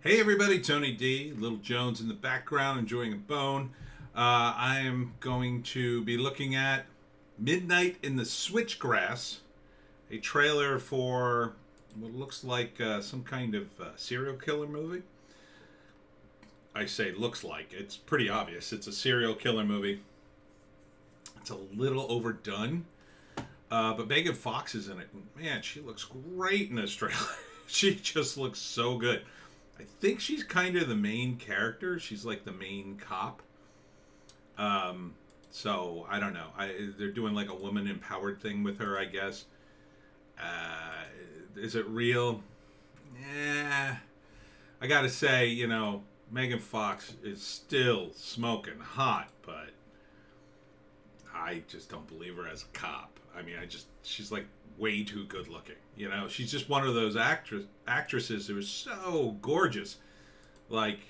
Hey everybody, Tony D, Little Jones in the background, enjoying a bone. I am going to be looking at Midnight in the Switchgrass, a trailer for what looks like some kind of serial killer movie. I say looks like, it's pretty obvious. It's a serial killer movie. It's a little overdone, but Megan Fox is in it. Man, she looks great in this trailer. She just looks so good. I think she's kind of the main character. She's like the main cop. So I don't know. They're doing like a woman empowered thing with her, I guess. Is it real? Yeah. I gotta say, Megan Fox is still smoking hot, but I just don't believe her as a cop. I mean, she's like way too good looking. She's just one of those actresses who is so gorgeous. Like,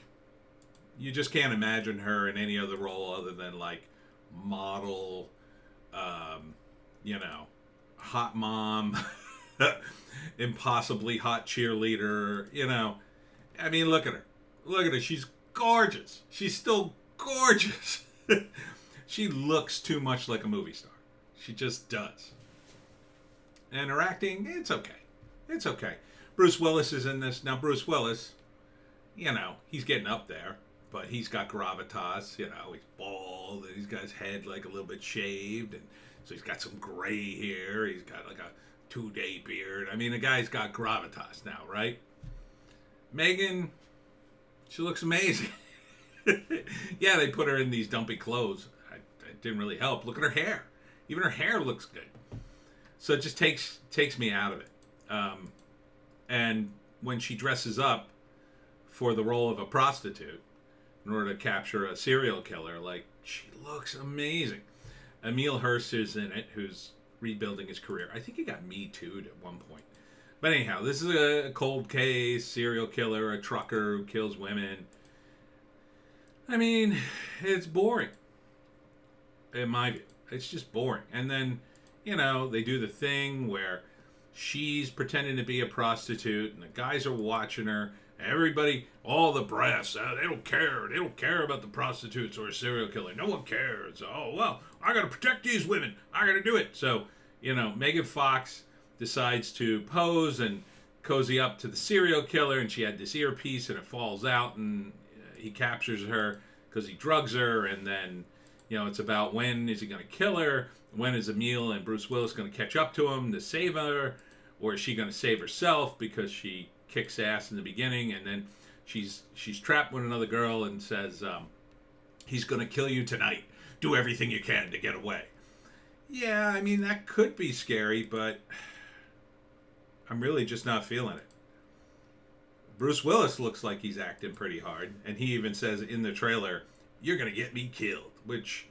you just can't imagine her in any other role other than like model, um, you know, hot mom, impossibly hot cheerleader. I mean, look at her. Look at her. She's gorgeous. She's still gorgeous. She looks too much like a movie star. She just does. And her acting, it's okay. It's okay. Bruce Willis is in this. Now, Bruce Willis, he's getting up there, but he's got gravitas. He's bald, and he's got his head like a little bit shaved, and so he's got some gray hair. He's got like a 2-day beard. I mean, the guy's got gravitas now, right? Megan, she looks amazing. Yeah, they put her in these dumpy clothes. It didn't really help. Look at her hair. Even her hair looks good. So it just takes me out of it. And when she dresses up for the role of a prostitute in order to capture a serial killer, like, she looks amazing. Emile Hirsch is in it, who's rebuilding his career. I think he got Me Too'd at one point. But anyhow, this is a cold case, serial killer, a trucker who kills women. I mean, it's boring. In my view, it's just boring. And then, they do the thing where she's pretending to be a prostitute and the guys are watching her. Everybody, all the brass, they don't care. They don't care about the prostitutes or a serial killer. No one cares. Oh, well, I got to protect these women. I got to do it. So, Megan Fox decides to pose and cozy up to the serial killer, and she had this earpiece and it falls out, and he captures her because he drugs her, and then it's about when is he going to kill her? When is Emile and Bruce Willis going to catch up to him to save her? Or is she going to save herself because she kicks ass in the beginning, and then she's trapped with another girl and says, he's going to kill you tonight. Do everything you can to get away. Yeah, I mean, that could be scary, but I'm really just not feeling it. Bruce Willis looks like he's acting pretty hard, and he even says in the trailer, "You're going to get me killed," which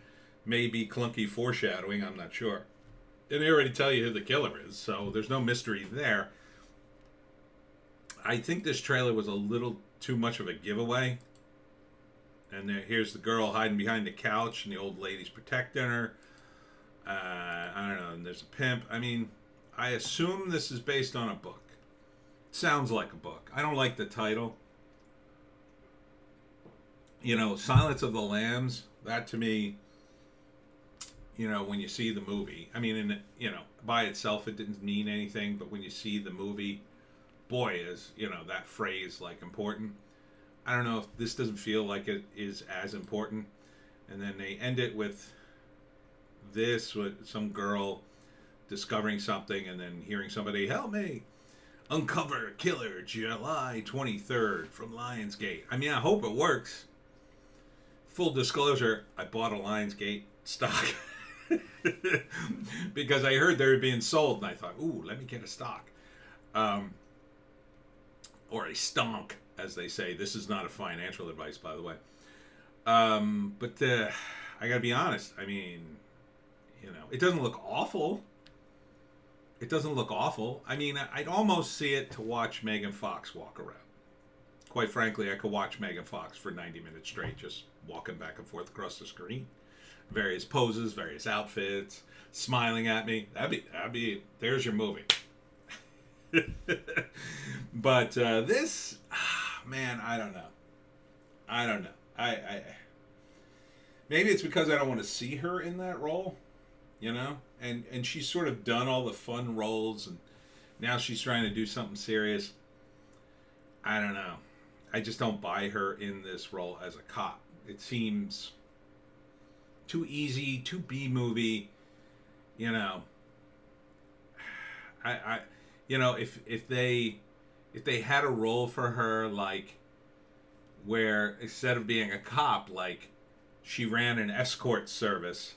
may be clunky foreshadowing, I'm not sure. And they already tell you who the killer is, so there's no mystery there. I think this trailer was a little too much of a giveaway. And here's the girl hiding behind the couch, and the old lady's protecting her. I don't know, and there's a pimp. I mean, I assume this is based on a book. Sounds like a book. I don't like the title. Silence of the Lambs, that to me, when you see the movie, I mean, by itself it didn't mean anything, but when you see the movie, boy, is, that phrase like important. I don't know if this doesn't feel like it is as important. And then they end it with this, with some girl discovering something and then hearing somebody, "Help me! Uncover killer July 23rd from Lionsgate." I mean, I hope it works. Full disclosure, I bought a Lionsgate stock because I heard they were being sold, and I thought, ooh, let me get a stock. Or a stonk, as they say. This is not a financial advice, by the way. But I gotta be honest. I mean, it doesn't look awful. It doesn't look awful. I mean, I'd almost see it to watch Megan Fox walk around. Quite frankly, I could watch Megan Fox for 90 minutes straight, just walking back and forth across the screen. Various poses, various outfits, smiling at me. That'd be there's your movie. But this, man, I don't know. I don't know. I maybe it's because I don't want to see her in that role, you know? And she's sort of done all the fun roles, and now she's trying to do something serious. I don't know. I just don't buy her in this role as a cop. It seems too easy, too B-movie, you know. You know, if they had a role for her, like, where instead of being a cop, like, she ran an escort service,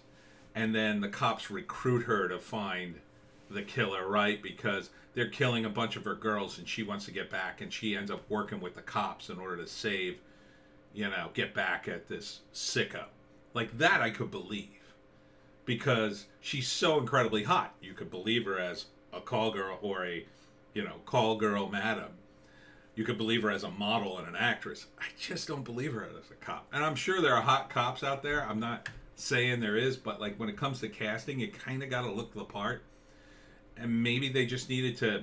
and then the cops recruit her to find the killer, right? Because they're killing a bunch of her girls, and she wants to get back, and she ends up working with the cops in order to save, you know, get back at this sicko. Like, that I could believe. Because she's so incredibly hot. You could believe her as a call girl or a, you know, call girl madam. You could believe her as a model and an actress. I just don't believe her as a cop. And I'm sure there are hot cops out there. I'm not saying there is, but like when it comes to casting, you kind of got to look the part. And maybe they just needed to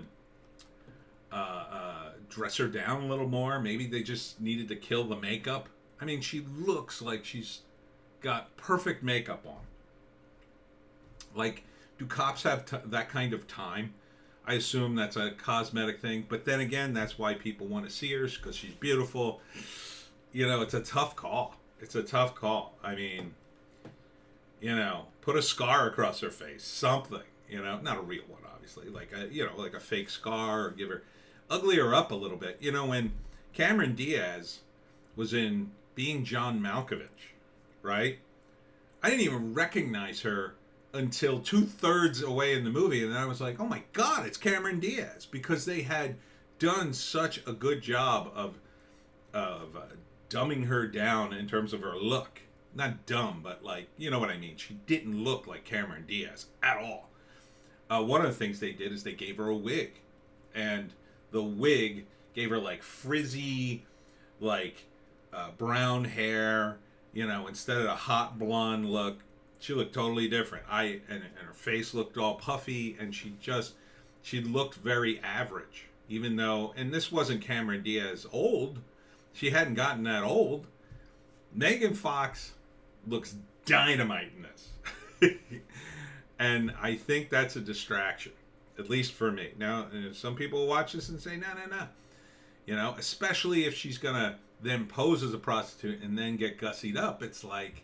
dress her down a little more. Maybe they just needed to kill the makeup. I mean, she looks like she's got perfect makeup on. Like, do cops have that kind of time? I assume that's a cosmetic thing. But then again, that's why people want to see her, because she's beautiful. You know, it's a tough call. It's a tough call. I mean, you know, put a scar across her face. Something, you know. Not a real one, obviously. Like a, you know, like a fake scar, or give her... Ugly her up a little bit. You know, when Cameron Diaz was in Being John Malkovich, right? I didn't even recognize her until 2/3 away in the movie, and then I was like, oh my god, it's Cameron Diaz, because they had done such a good job of dumbing her down in terms of her look. Not dumb, but like, you know what I mean. She didn't look like Cameron Diaz at all. One of the things they did is they gave her a wig, and the wig gave her like frizzy, like brown hair, you know, instead of a hot blonde look. She looked totally different. And her face looked all puffy, and she looked very average. Even though, and this wasn't Cameron Diaz old. She hadn't gotten that old. Megan Fox looks dynamite in this. And I think that's a distraction, at least for me. Now, some people watch this and say, no. You know, especially if she's going to then pose as a prostitute and then get gussied up. It's like,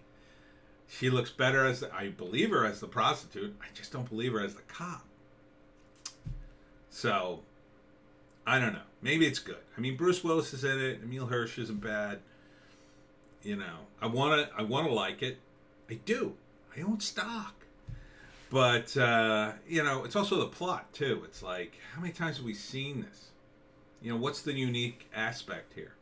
she looks better I believe her as the prostitute. I just don't believe her as the cop. So, I don't know. Maybe it's good. I mean, Bruce Willis is in it. Emile Hirsch isn't bad. You know, I want to like it. I do. I own stock. But, you know, it's also the plot, too. It's like, how many times have we seen this? You know, what's the unique aspect here?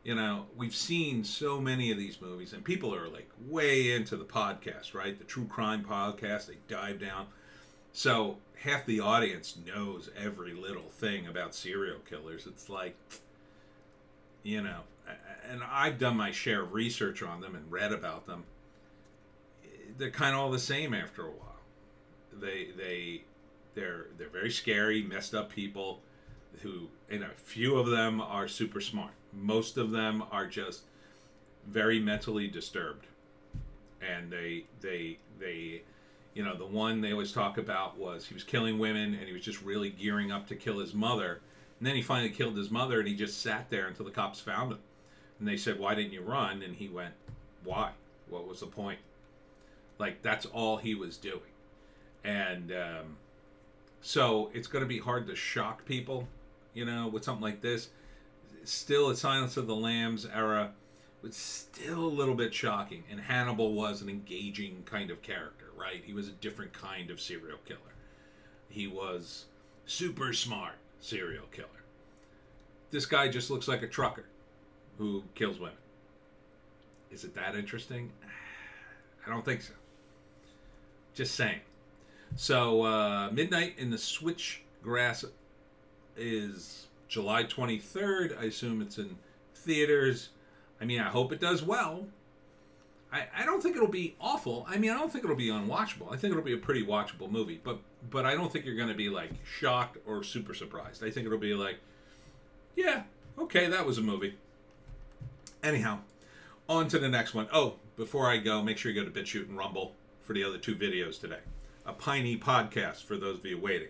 You know, we've seen so many of these movies, and people are like way into the podcast, right? The true crime podcast, they dive down. So half the audience knows every little thing about serial killers. It's like, you know, and I've done my share of research on them and read about them. They're kind of all the same after a while. They're very scary, messed up people who, you know, few of them are super smart. Most of them are just very mentally disturbed, and they you know, the one they always talk about was he was killing women, and he was just really gearing up to kill his mother, and then he finally killed his mother, and he just sat there until the cops found him, and they said, why didn't you run? And he went, why? What was the point? Like, that's all he was doing. And so it's going to be hard to shock people, you know, with something like this. Still, a Silence of the Lambs era was still a little bit shocking. And Hannibal was an engaging kind of character, right? He was a different kind of serial killer. He was super smart serial killer. This guy just looks like a trucker who kills women. Is it that interesting? I don't think so. Just saying. So, Midnight in the Switchgrass is July 23rd. I assume it's in theaters. I mean, I hope it does well. I don't think it'll be awful. I mean, I don't think it'll be unwatchable. I think it'll be a pretty watchable movie. But I don't think you're going to be, like, shocked or super surprised. I think it'll be like, yeah, Okay, that was a movie. Anyhow, on to the next one. Oh, before I go, make sure you go to Bitchute and Rumble for the other two videos today. A Piney podcast for those of you waiting.